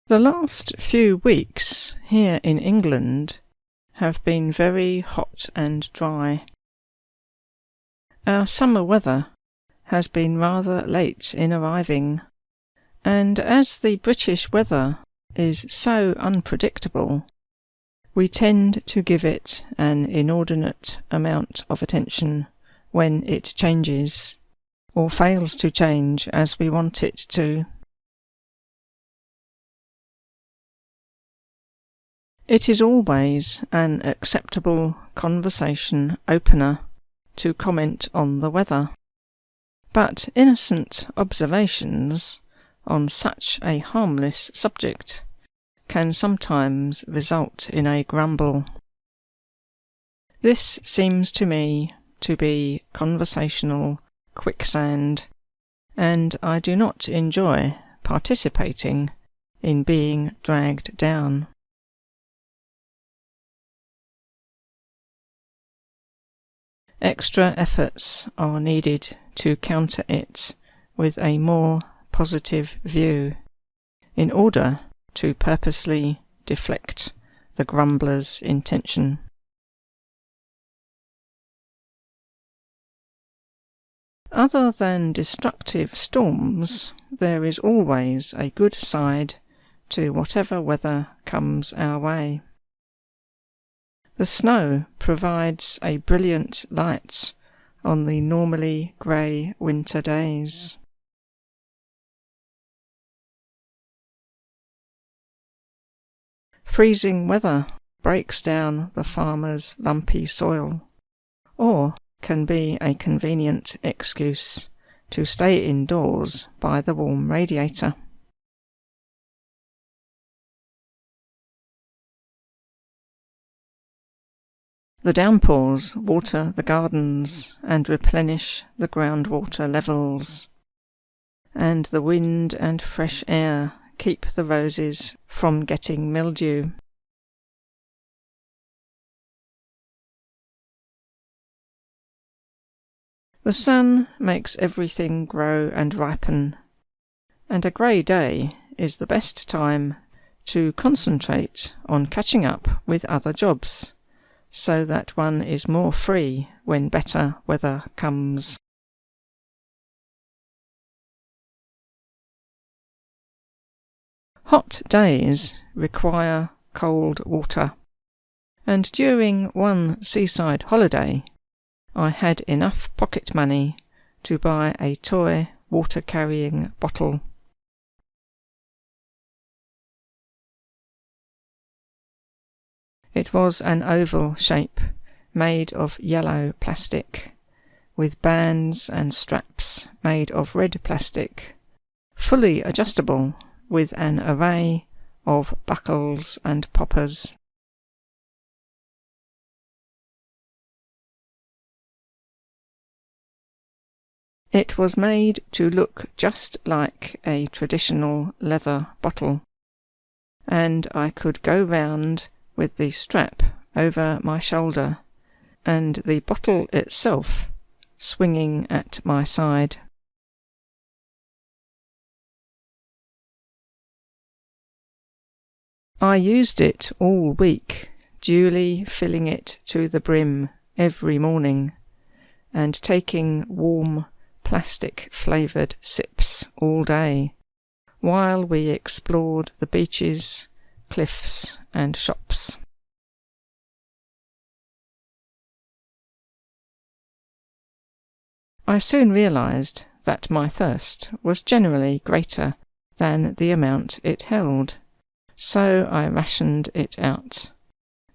The last few weeks here in England have been very hot and dry. Our summer weather has been rather late in arriving, and as the British weather is so unpredictable, we tend to give it an inordinate amount of attention when it changes, or fails to change as we want it to. It is always an acceptable conversation opener to comment on the weather, but innocent observations on such a harmless subject can sometimes result in a grumble. This seems to me to be conversational quicksand, and I do not enjoy participating in being dragged down. Extra efforts are needed to counter it with a more positive view, in order to purposely deflect the grumbler's intention. Other than destructive storms, there is always a good side to whatever weather comes our way. The snow provides a brilliant light on the normally grey winter days. Freezing weather breaks down the farmer's lumpy soil, or can be a convenient excuse to stay indoors by the warm radiator. The downpours water the gardens and replenish the groundwater levels, and the wind and fresh air keep the roses from getting mildew. The sun makes everything grow and ripen, and a grey day is the best time to concentrate on catching up with other jobs, so that one is more free when better weather comes. Hot days require cold water, and during one seaside holiday I had enough pocket money to buy a toy water-carrying bottle. It was an oval shape, made of yellow plastic, with bands and straps made of red plastic, fully adjustable with an array of buckles and poppers. It was made to look just like a traditional leather bottle, and I could go round with the strap over my shoulder and the bottle itself swinging at my side. I used it all week, duly filling it to the brim every morning, and taking warm plastic-flavoured sips all day, while we explored the beaches, cliffs and shops. I soon realised that my thirst was generally greater than the amount it held, so I rationed it out,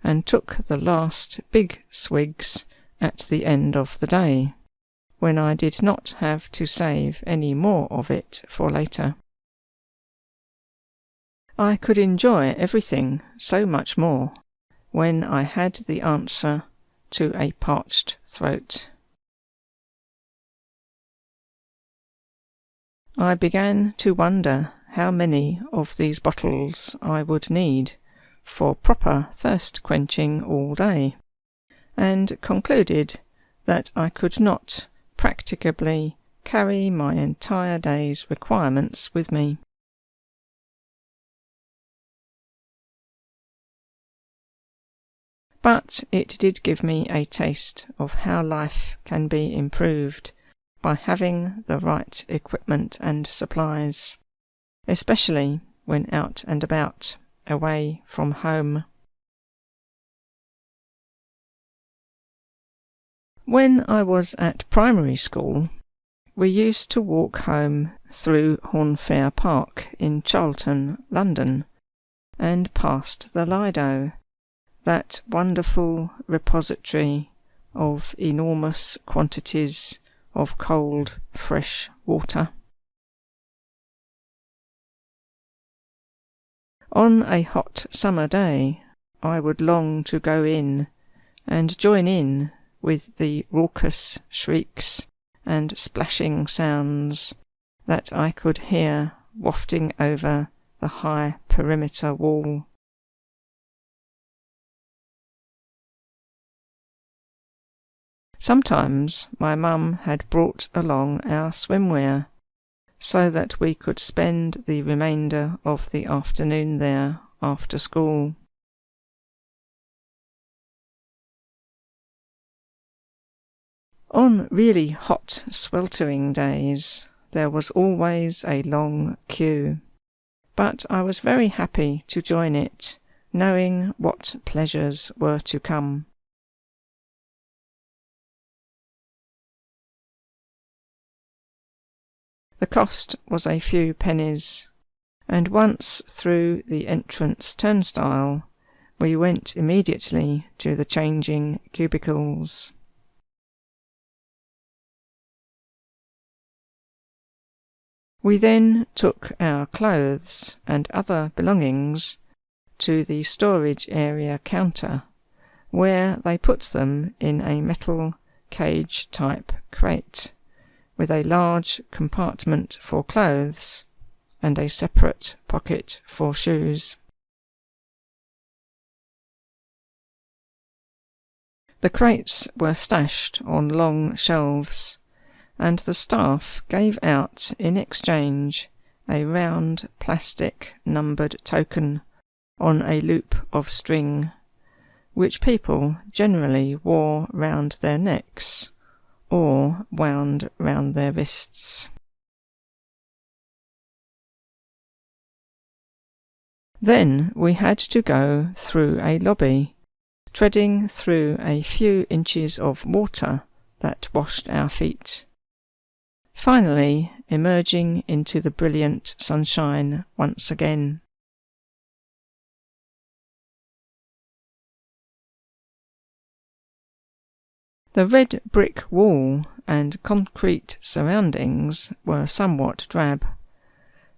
and took the last big swigs at the end of the day, when I did not have to save any more of it for later. I could enjoy everything so much more when I had the answer to a parched throat. I began to wonder how many of these bottles I would need for proper thirst quenching all day, and concluded that I could not practicably carry my entire day's requirements with me. But it did give me a taste of how life can be improved by having the right equipment and supplies, especially when out and about, away from home. When I was at primary school, we used to walk home through Hornfair Park in Charlton, London, and past the Lido, that wonderful repository of enormous quantities of cold, fresh water. On a hot summer day, I would long to go in and join in with the raucous shrieks and splashing sounds that I could hear wafting over the high perimeter wall. Sometimes my mum had brought along our swimwear, so that we could spend the remainder of the afternoon there after school. On really hot, sweltering days, there was always a long queue, but I was very happy to join it, knowing what pleasures were to come. The cost was a few pennies, and once through the entrance turnstile, we went immediately to the changing cubicles. We then took our clothes and other belongings to the storage area counter, where they put them in a metal cage-type crate, with a large compartment for clothes and a separate pocket for shoes. The crates were stashed on long shelves, and the staff gave out in exchange a round plastic numbered token on a loop of string, which people generally wore round their necks or wound round their wrists. Then we had to go through a lobby, treading through a few inches of water that washed our feet, finally emerging into the brilliant sunshine once again. The red brick wall and concrete surroundings were somewhat drab,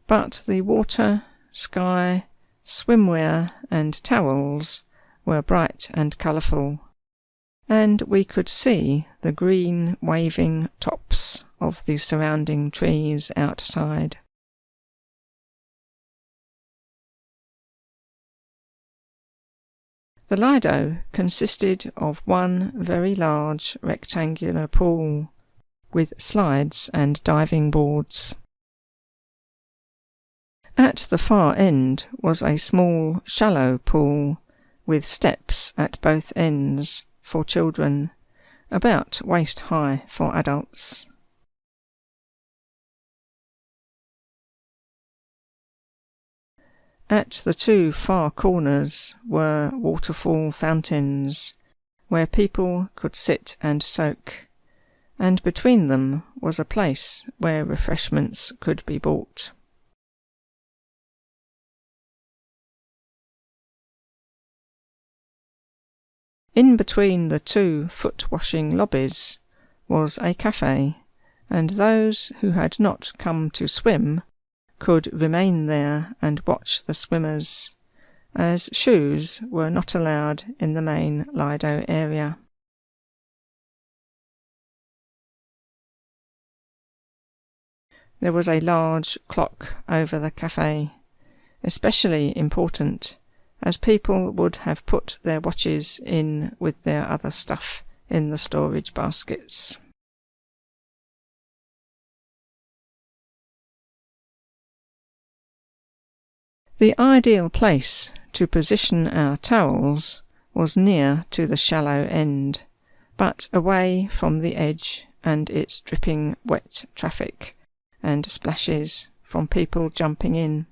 but the water, sky, swimwear and towels were bright and colourful, and we could see the green waving tops of the surrounding trees outside. The Lido consisted of one very large rectangular pool, with slides and diving boards. At the far end was a small, shallow pool, with steps at both ends for children, about waist-high for adults. At the two far corners were waterfall fountains, where people could sit and soak, and between them was a place where refreshments could be bought. In between the two foot-washing lobbies was a cafe, and those who had not come to swim could remain there and watch the swimmers, as shoes were not allowed in the main Lido area. There was a large clock over the cafe, especially important, as people would have put their watches in with their other stuff in the storage baskets. The ideal place to position our towels was near to the shallow end, but away from the edge and its dripping wet traffic and splashes from people jumping in.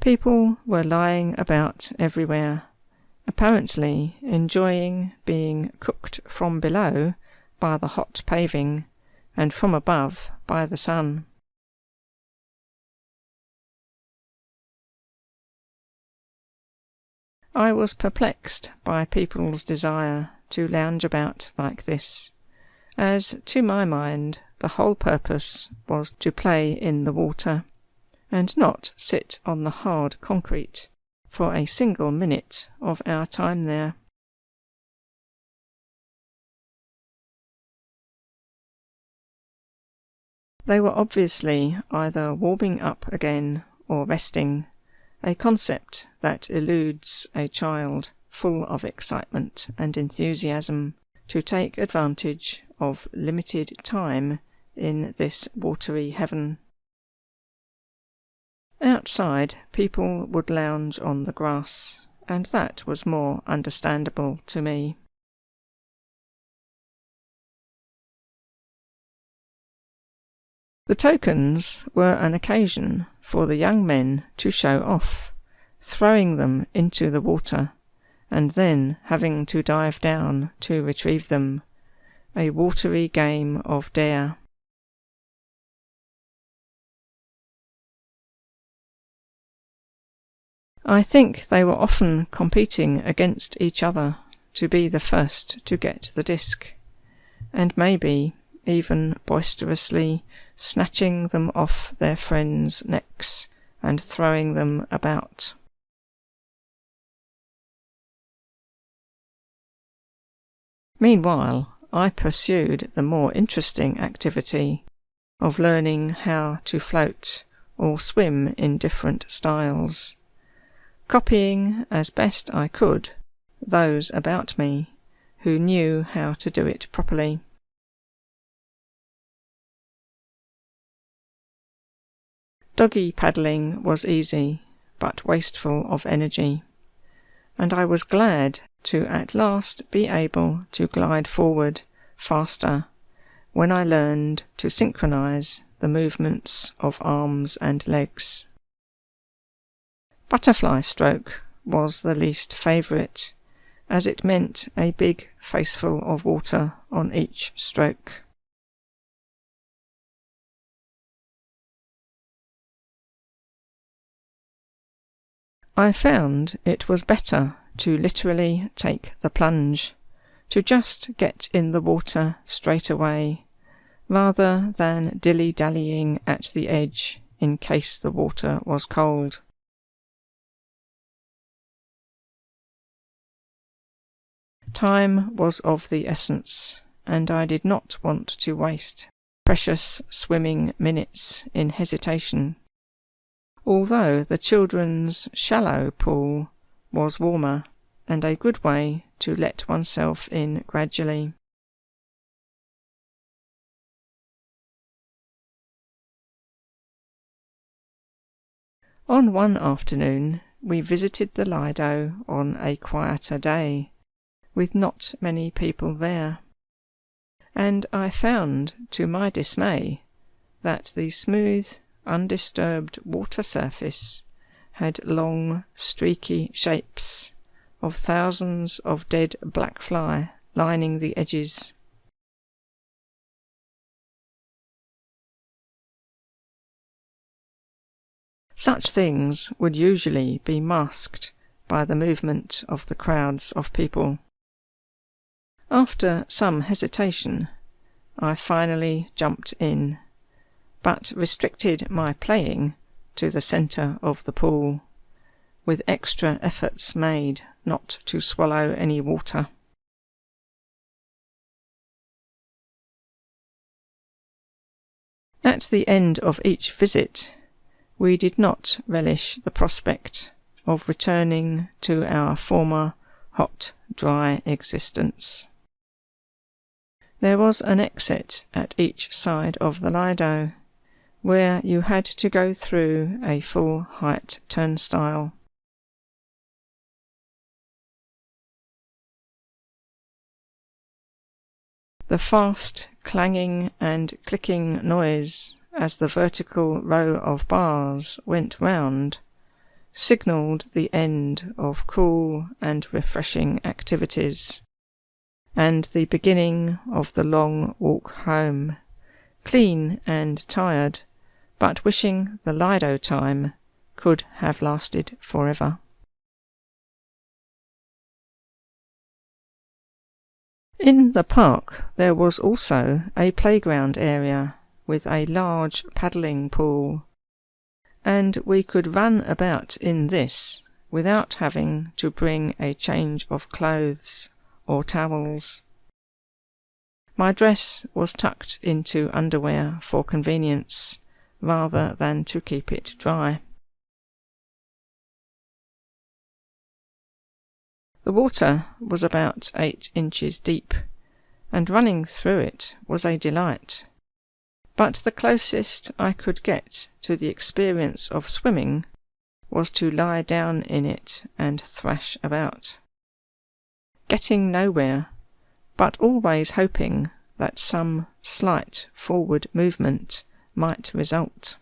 People were lying about everywhere, apparently enjoying being cooked from below by the hot paving and from above by the sun. I was perplexed by people's desire to lounge about like this, as to my mind the whole purpose was to play in the water, and not sit on the hard concrete for a single minute of our time there. They were obviously either warming up again or resting, a concept that eludes a child full of excitement and enthusiasm to take advantage of limited time in this watery heaven. Outside, people would lounge on the grass, and that was more understandable to me. The tokens were an occasion for the young men to show off, throwing them into the water, and then having to dive down to retrieve them, a watery game of dare. I think they were often competing against each other to be the first to get the disc, and maybe even boisterously snatching them off their friends' necks and throwing them about. Meanwhile, I pursued the more interesting activity of learning how to float or swim in different styles, copying as best I could those about me who knew how to do it properly. Doggy paddling was easy, but wasteful of energy, and I was glad to at last be able to glide forward faster when I learned to synchronize the movements of arms and legs. Butterfly stroke was the least favourite, as it meant a big faceful of water on each stroke. I found it was better to literally take the plunge, to just get in the water straight away, rather than dilly-dallying at the edge in case the water was cold. Time was of the essence, and I did not want to waste precious swimming minutes in hesitation, although the children's shallow pool was warmer and a good way to let oneself in gradually. On one afternoon we visited the Lido on a quieter day, with not many people there, and I found, to my dismay, that the smooth, undisturbed water surface had long, streaky shapes of thousands of dead black fly lining the edges. Such things would usually be masked by the movement of the crowds of people. After some hesitation, I finally jumped in, but restricted my playing to the centre of the pool, with extra efforts made not to swallow any water. At the end of each visit, we did not relish the prospect of returning to our former hot, dry existence. There was an exit at each side of the Lido, where you had to go through a full-height turnstile. The fast clanging and clicking noise as the vertical row of bars went round signalled the end of cool and refreshing activities, and the beginning of the long walk home, clean and tired, but wishing the lido time could have lasted forever. In the park there was also a playground area with a large paddling pool, and we could run about in this without having to bring a change of clothes or towels. My dress was tucked into underwear for convenience, rather than to keep it dry. The water was about 8 inches deep, and running through it was a delight. But the closest I could get to the experience of swimming was to lie down in it and thrash about, getting nowhere, but always hoping that some slight forward movement might result.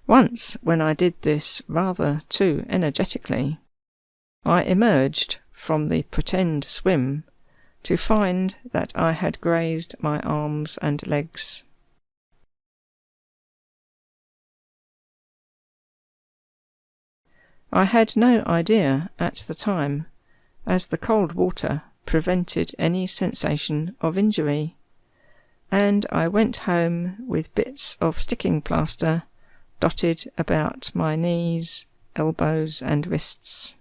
Once, when I did this rather too energetically, I emerged from the pretend swim to find that I had grazed my arms and legs. I had no idea at the time, as the cold water prevented any sensation of injury, and I went home with bits of sticking plaster dotted about my knees, elbows and wrists.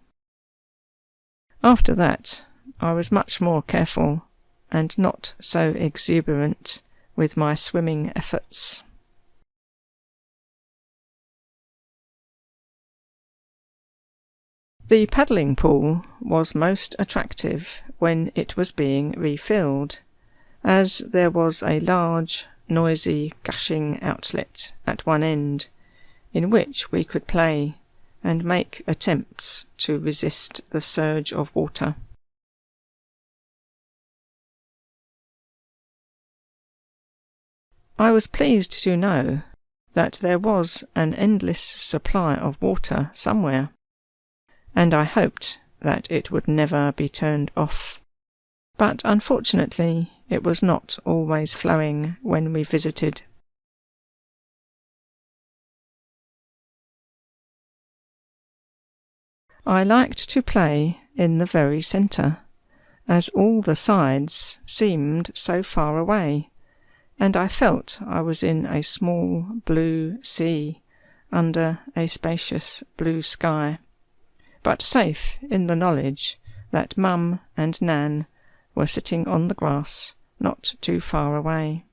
After that, I was much more careful and not so exuberant with my swimming efforts. The paddling pool was most attractive when it was being refilled, as there was a large, noisy, gushing outlet at one end, in which we could play and make attempts to resist the surge of water. I was pleased to know that there was an endless supply of water somewhere, and I hoped that it would never be turned off. But unfortunately it was not always flowing when we visited. I liked to play in the very centre, as all the sides seemed so far away, and I felt I was in a small blue sea under a spacious blue sky, but safe in the knowledge that Mum and Nan were sitting on the grass not too far away.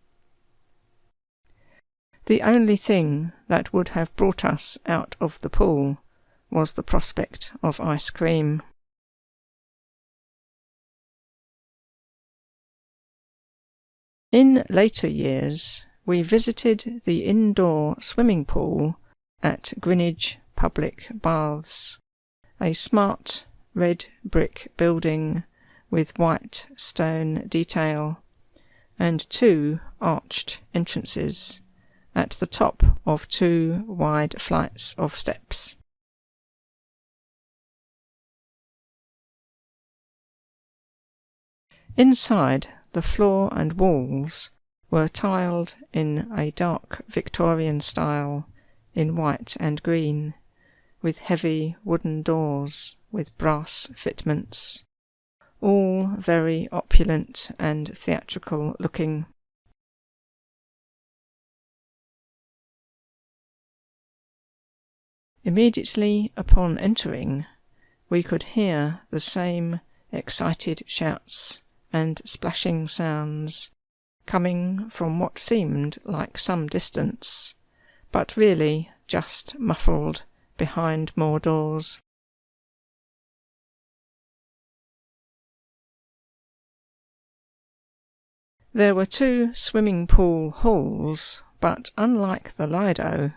The only thing that would have brought us out of the pool was the prospect of ice cream. In later years, we visited the indoor swimming pool at Greenwich Public Baths, a smart red brick building with white stone detail and 2 arched entrances at the top of 2 wide flights of steps. Inside, the floor and walls were tiled in a dark Victorian style in white and green, with heavy wooden doors with brass fitments, all very opulent and theatrical looking. Immediately upon entering, we could hear the same excited shouts and splashing sounds coming from what seemed like some distance, but really just muffled behind more doors. There were 2 swimming pool halls, but unlike the lido,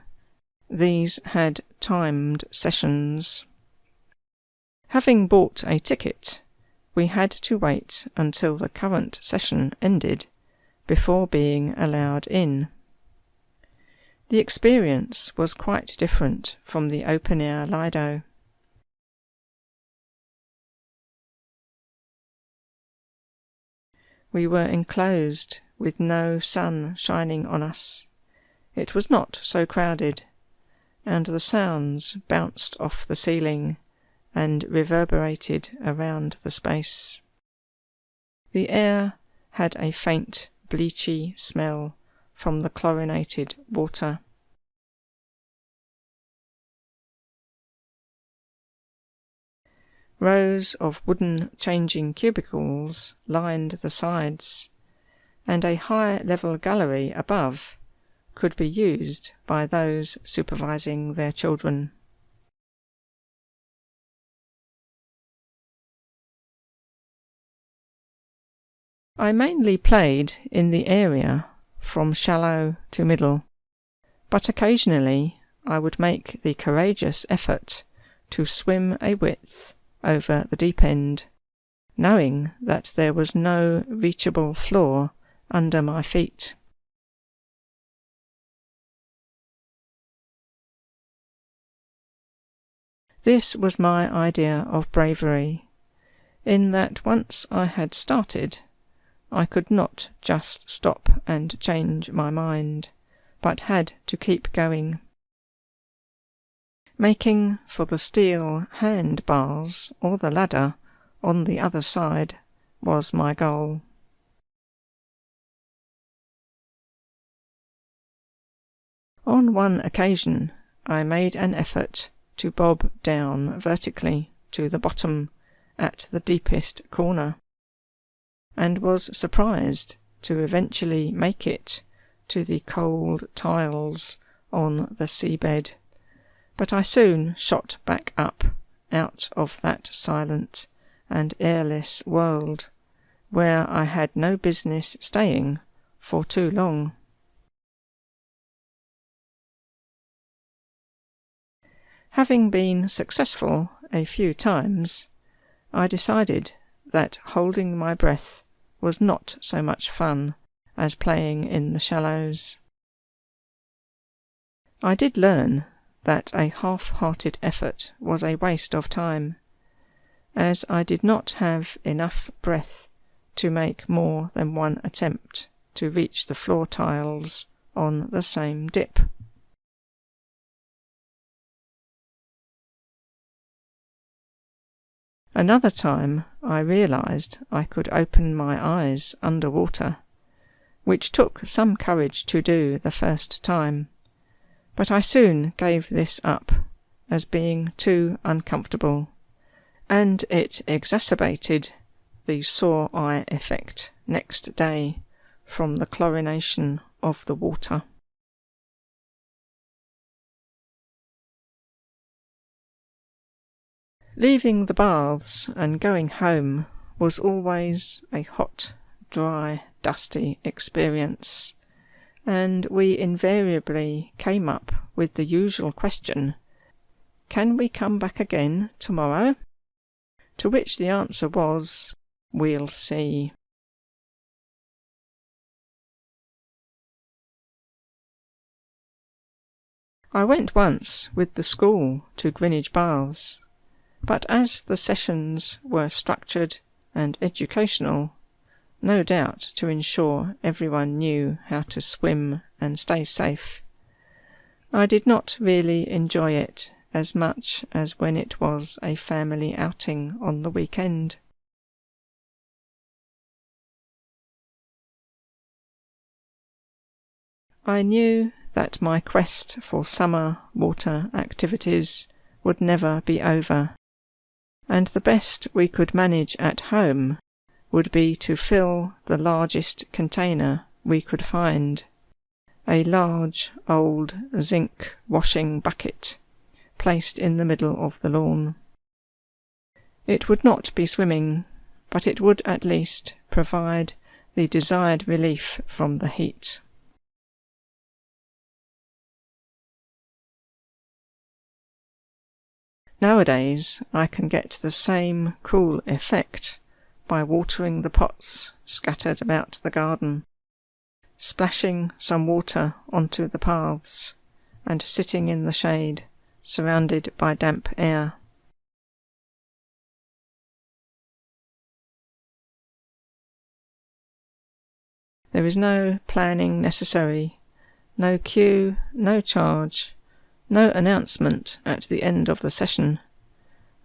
these had timed sessions. Having bought a ticket, we had to wait until the current session ended before being allowed in. The experience was quite different from the open-air lido. We were enclosed with no sun shining on us. It was not so crowded, and the sounds bounced off the ceiling and reverberated around the space. The air had a faint, bleachy smell from the chlorinated water. Rows of wooden changing cubicles lined the sides, and a high-level gallery above could be used by those supervising their children. I mainly played in the area from shallow to middle, but occasionally I would make the courageous effort to swim a width over the deep end, knowing that there was no reachable floor under my feet. This was my idea of bravery, in that once I had started, I could not just stop and change my mind, but had to keep going. Making for the steel handbars or the ladder on the other side was my goal. On one occasion I made an effort to bob down vertically to the bottom at the deepest corner, and was surprised to eventually make it to the cold tiles on the seabed, but I soon shot back up out of that silent and airless world, where I had no business staying for too long. Having been successful a few times, I decided that holding my breath was not so much fun as playing in the shallows. I did learn that a half-hearted effort was a waste of time, as I did not have enough breath to make more than one attempt to reach the floor tiles on the same dip. Another time I realized I could open my eyes underwater, which took some courage to do the first time, but I soon gave this up as being too uncomfortable, and it exacerbated the sore eye effect next day from the chlorination of the water. Leaving the baths and going home was always a hot, dry, dusty experience, and we invariably came up with the usual question, "Can we come back again tomorrow?" To which the answer was, "We'll see." I went once with the school to Greenwich Baths, but as the sessions were structured and educational, no doubt to ensure everyone knew how to swim and stay safe, I did not really enjoy it as much as when it was a family outing on the weekend. I knew that my quest for summer water activities would never be over, and the best we could manage at home would be to fill the largest container we could find, a large old zinc washing bucket placed in the middle of the lawn. It would not be swimming, but it would at least provide the desired relief from the heat. Nowadays, I can get the same cool effect by watering the pots scattered about the garden, splashing some water onto the paths, and sitting in the shade, surrounded by damp air. There is no planning necessary, no queue, no charge, no announcement at the end of the session,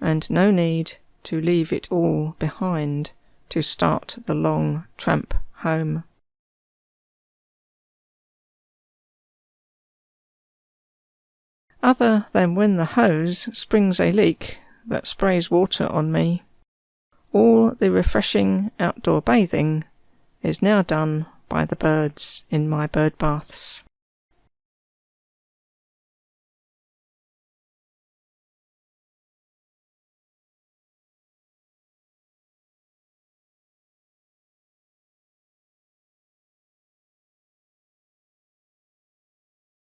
and no need to leave it all behind to start the long tramp home. Other than when the hose springs a leak that sprays water on me, all the refreshing outdoor bathing is now done by the birds in my bird baths.